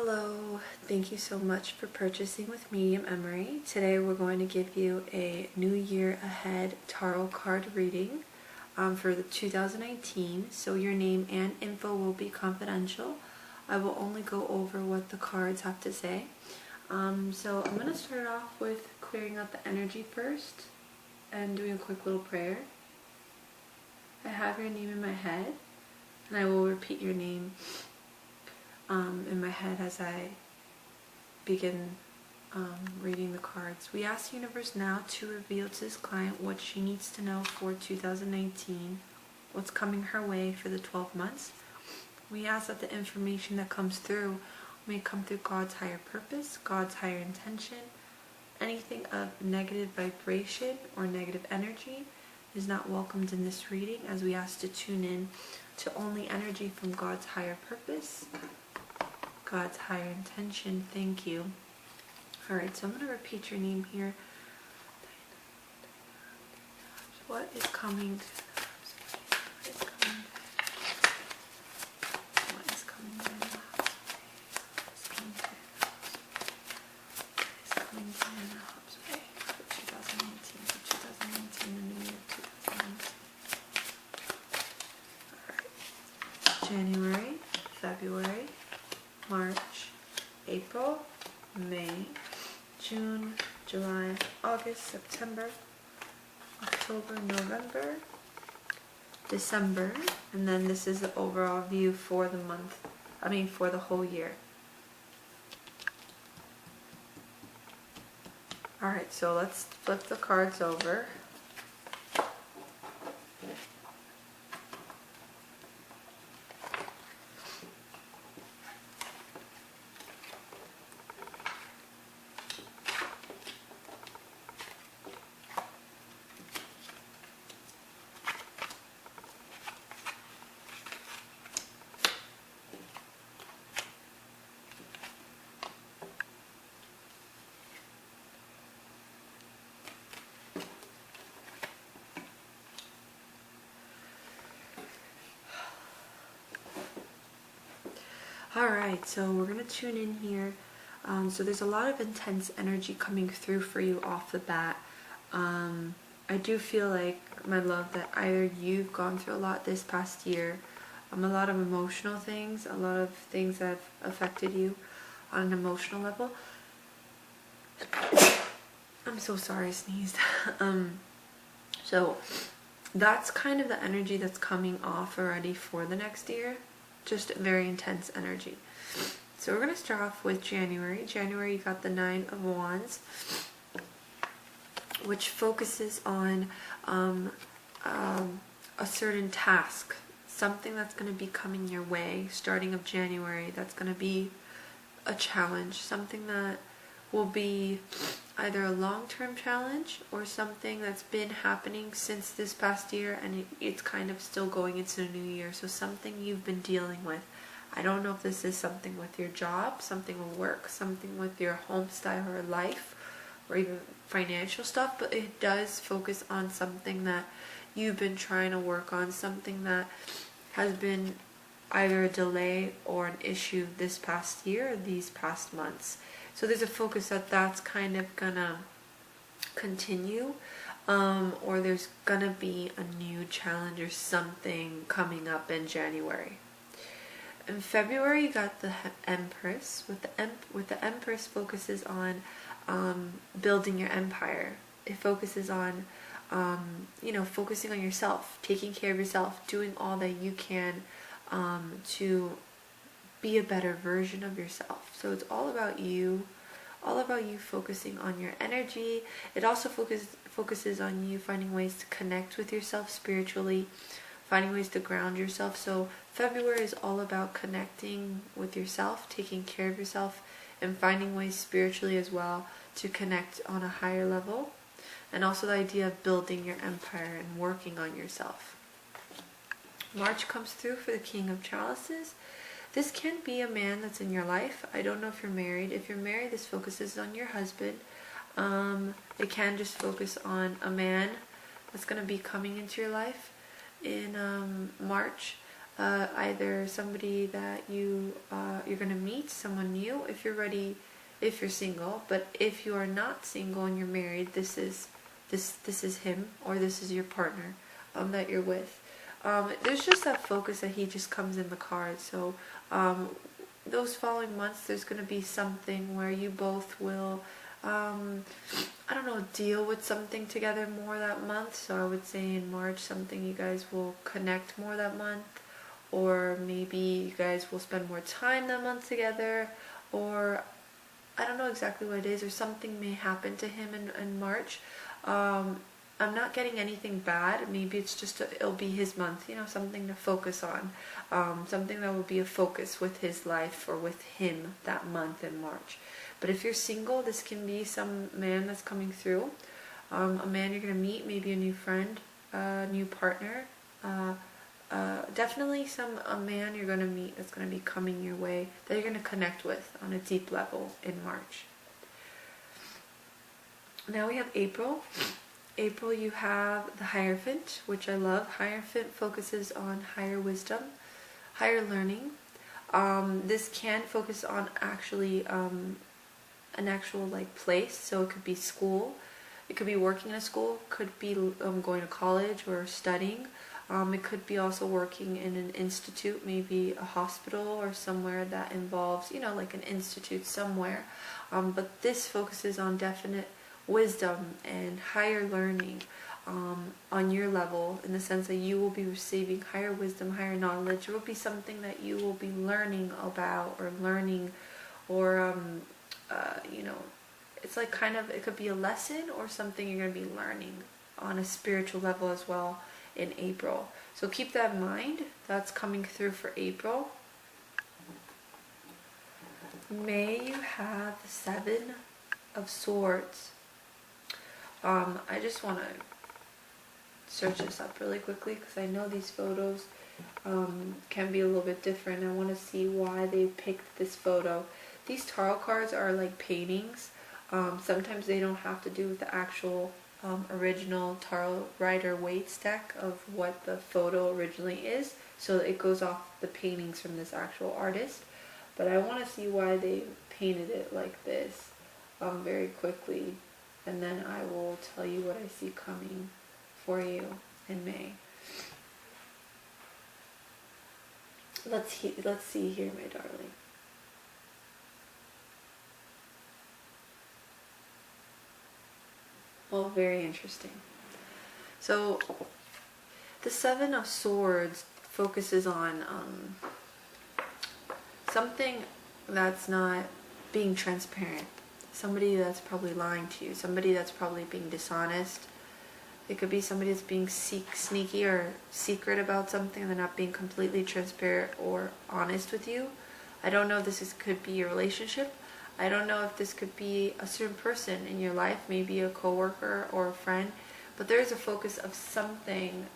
Hello, thank you so much for purchasing with Medium Emary. Today we're going to give you a New Year Ahead Tarot card reading for the 2019. So your name and info will be confidential. I will only go over what the cards have to say. So I'm going to start off with clearing out the energy first and doing a quick little prayer. I have your name in my head and I will repeat your name in my head as I begin reading the cards. We ask the universe now to reveal to this client what she needs to know for 2019, what's coming her way for the 12 months. We ask that the information that comes through may come through God's higher purpose, God's higher intention. Anything of negative vibration or negative energy is not welcomed in this reading, as we ask to tune in to only energy from God's higher purpose, God's higher intention. Thank you. Alright, so I'm going to repeat your name here. What is coming? What is coming? What is coming? What is coming in the house way for 2019? For 2019, the new year 2019. Alright. January, February, March, April, May, June, July, August, September, October, November, December, and then this is the overall view for the month, for the whole year. Alright, so let's flip the cards over. Alright, so we're going to tune in here. So there's a lot of intense energy coming through for you off the bat. I do feel like, my love, that either you've gone through a lot this past year, a lot of emotional things, a lot of things that have affected you on an emotional level. I'm so sorry, I sneezed. So that's kind of the energy that's coming off already for the next year. Just very intense energy. So we're going to start off with January. January, you got the 9 of Wands, which focuses on a certain task, something that's going to be coming your way starting of January. That's going to be a challenge, something that will be either a long-term challenge or something that's been happening since this past year and it's kind of still going into the new year. So something you've been dealing with. I don't know if this is something with your job, something with work, something with your home style or life, or even financial stuff, but it does focus on something that you've been trying to work on, something that has been either a delay or an issue this past year or these past months. So there's a focus that that's kind of gonna continue, or there's gonna be a new challenge or something coming up in January. In February, you got the Empress. With the Empress focuses on building your empire. It focuses on focusing on yourself, taking care of yourself, doing all that you can to be a better version of yourself. So it's all about you focusing on your energy. It also focuses on you finding ways to connect with yourself spiritually, finding ways to ground yourself. So February is all about connecting with yourself, taking care of yourself, and finding ways spiritually as well to connect on a higher level. And also the idea of building your empire and working on yourself. March comes through for the King of Chalices. This can be a man that's in your life. I don't know if you're married. If you're married, this focuses on your husband. It can just focus on a man that's going to be coming into your life in March. either somebody that you're going to meet, someone new, if you're ready, if you're single. But if you are not single and you're married, this is him, or this is your partner that you're with. There's just that focus that he just comes in the card. So those following months, there's going to be something where you both will, I don't know, deal with something together more that month. So I would say in March, something you guys will connect more that month, or maybe you guys will spend more time that month together, or I don't know exactly what it is, or something may happen to him in March. I'm not getting anything bad. Maybe it's just it'll be his month, something to focus on, something that will be a focus with his life or with him that month in March. But if you're single, this can be some man that's coming through, a man you're going to meet, maybe a new friend, a new partner, definitely a man you're going to meet that's going to be coming your way, that you're going to connect with on a deep level in March. Now we have April. April, you have the Hierophant, which I love. Hierophant focuses on higher wisdom, higher learning. This can focus on actually an actual place. So it could be school, it could be working in a school, could be going to college or studying. It could be also working in an institute, maybe a hospital or somewhere that involves, like an institute somewhere. But this focuses on definite wisdom and higher learning on your level, in the sense that you will be receiving higher wisdom, higher knowledge. It will be something that you will be learning about, or it's like it could be a lesson or something you're going to be learning on a spiritual level as well in April. So keep that in mind. That's coming through for April. May, you have the Seven of Swords. I just want to search this up really quickly, because I know these photos can be a little bit different. I want to see why they picked this photo. These tarot cards are like paintings. Sometimes they don't have to do with the actual original tarot Rider Waite deck of what the photo originally is. So it goes off the paintings from this actual artist. But I want to see why they painted it like this very quickly. And then I will tell you what I see coming for you in May. Let's see here, my darling. Well, very interesting. So the Seven of Swords focuses on something that's not being transparent. Somebody that's probably lying to you. Somebody that's probably being dishonest. It could be somebody that's being sneaky or secret about something, and they're not being completely transparent or honest with you. I don't know if this could be a relationship. I don't know if this could be a certain person in your life, maybe a coworker or a friend. But there is a focus of something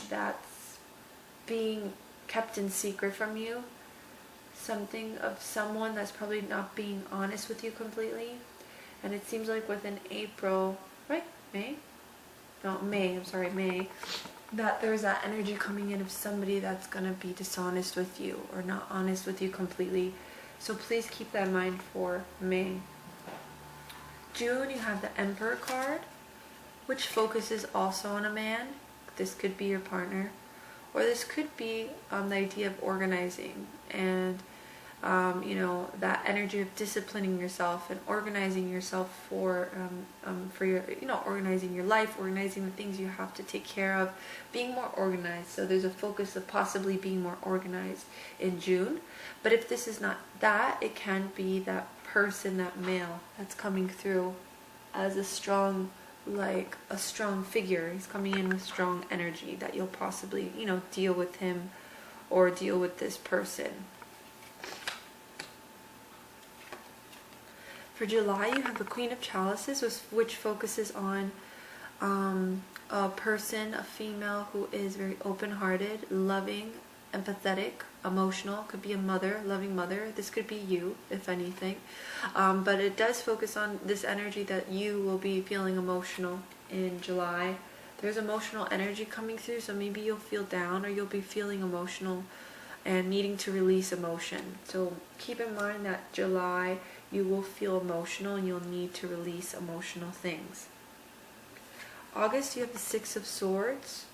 that's being kept in secret from you. Something of someone that's probably not being honest with you completely. And it seems like within April, right? May, that there's that energy coming in of somebody that's going to be dishonest with you or not honest with you completely. So please keep that in mind for May. June, you have the Emperor card, which focuses also on a man. This could be your partner, or this could be the idea of organizing and that energy of disciplining yourself and organizing yourself for your, organizing your life, organizing the things you have to take care of, being more organized. So there's a focus of possibly being more organized in June. But if this is not that, it can be that person, that male that's coming through as a strong figure. He's coming in with strong energy that you'll possibly, deal with him or deal with this person. For July, you have the Queen of Chalices, which focuses on a person, a female who is very open-hearted, loving, empathetic, emotional. Could be a mother, loving mother. This could be you, if anything. But it does focus on this energy that you will be feeling emotional in July. There's emotional energy coming through, so maybe you'll feel down or you'll be feeling emotional and needing to release emotion. So keep in mind that July you will feel emotional and you'll need to release emotional things. August you have the Six of Swords,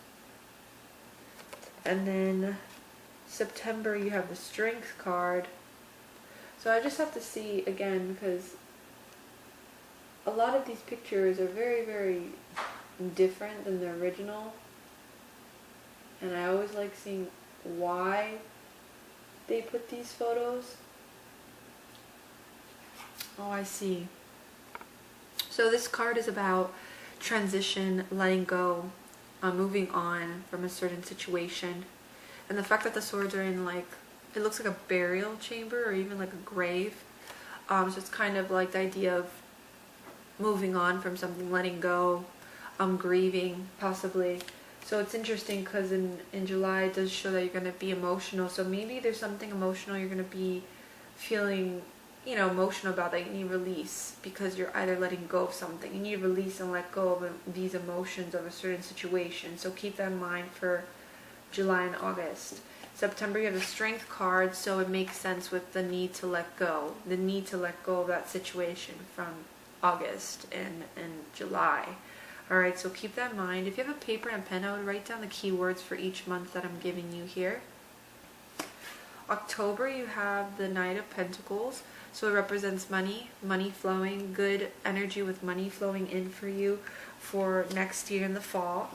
and then September you have the Strength card. So I just have to see again, because a lot of these pictures are very, very different than the original, and I always like seeing why they put these photos. Oh, I see. So this card is about transition, letting go, moving on from a certain situation. And the fact that the swords are in, like, it looks like a burial chamber or even like a grave. So it's kind of like the idea of moving on from something, letting go, grieving possibly. So it's interesting because in July it does show that you're going to be emotional. So maybe there's something emotional you're going to be feeling, you know, emotional about that you need release, because you're either letting go of something. You need to release and let go of these emotions of a certain situation. So keep that in mind for July and August. September you have the Strength card, so it makes sense with the need to let go. The need to let go of that situation from August and July. Alright, so keep that in mind. If you have a paper and pen, I would write down the keywords for each month that I'm giving you here. October, you have the Knight of Pentacles. So it represents money, money flowing, good energy with money flowing in for you for next year in the fall.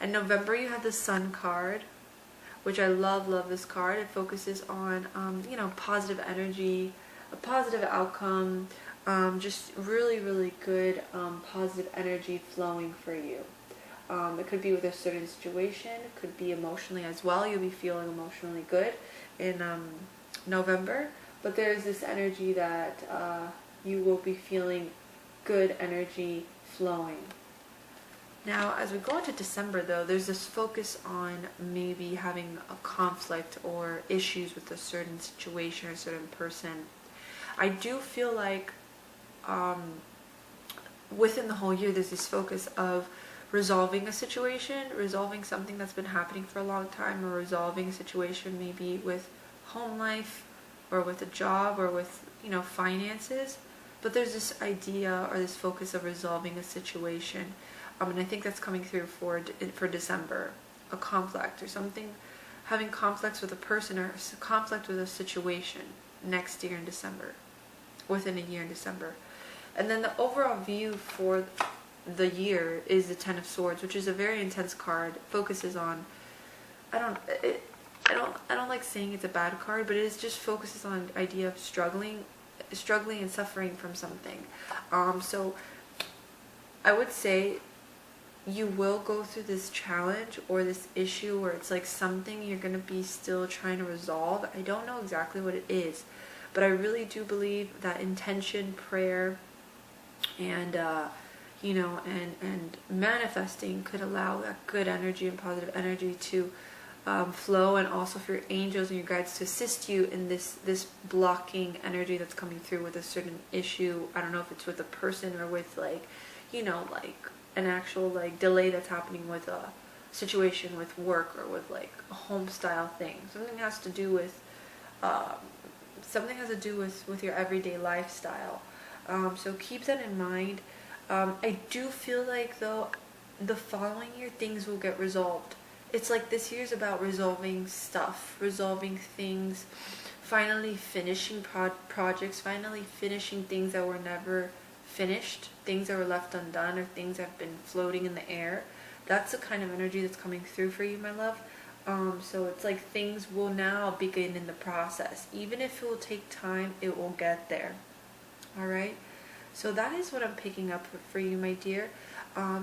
And November, you have the Sun card, which I love this card. It focuses on, you know, positive energy, a positive outcome, just really, really good positive energy flowing for you. It could be with a certain situation, it could be emotionally as well. You'll be feeling emotionally good in November, but there's this energy that you will be feeling good energy flowing. Now, as we go into December, though, there's this focus on maybe having a conflict or issues with a certain situation or a certain person. I do feel like within the whole year, there's this focus of resolving a situation, resolving something that's been happening for a long time, or resolving a situation maybe with home life or with a job or with, you know, finances. But there's this idea or this focus of resolving a situation. And I think that's coming through for December. A conflict or something, having conflicts with a person or conflict with a situation next year in December, within a year in December. And then the overall view for the year is the Ten of Swords, which is a very intense card. It focuses on, I don't like saying it's a bad card, but it just focuses on the idea of struggling and suffering from something. So I would say you will go through this challenge or this issue where it's like something you're going to be still trying to resolve. I don't know exactly what it is, but I really do believe that intention, prayer, and you know, and manifesting could allow that good energy and positive energy to flow, and also for your angels and your guides to assist you in this blocking energy that's coming through with a certain issue. I don't know if it's with a person or with, like, you know, like an actual like delay that's happening with a situation with work or with like a home style thing. Something has to do with with your everyday lifestyle. So keep that in mind. I do feel like, though, the following year things will get resolved. It's like this year's about resolving stuff, resolving things, finally finishing projects, finally finishing things that were never finished, things that were left undone, or things that have been floating in the air. That's the kind of energy that's coming through for you, my love. So it's like things will now begin in the process. Even if it will take time, it will get there. Alright? So that is what I'm picking up for you, my dear.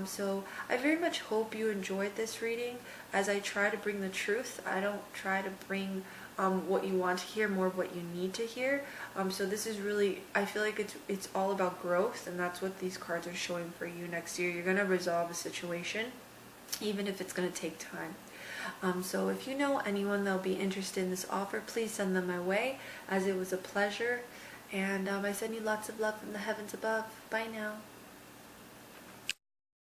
So I very much hope you enjoyed this reading. As I try to bring the truth, I don't try to bring what you want to hear, more of what you need to hear. So this is really, I feel like it's all about growth, and that's what these cards are showing for you next year. You're going to resolve a situation, even if it's going to take time. So if you know anyone that'll be interested in this offer, please send them my way, as it was a pleasure. And I send you lots of love from the heavens above. Bye now.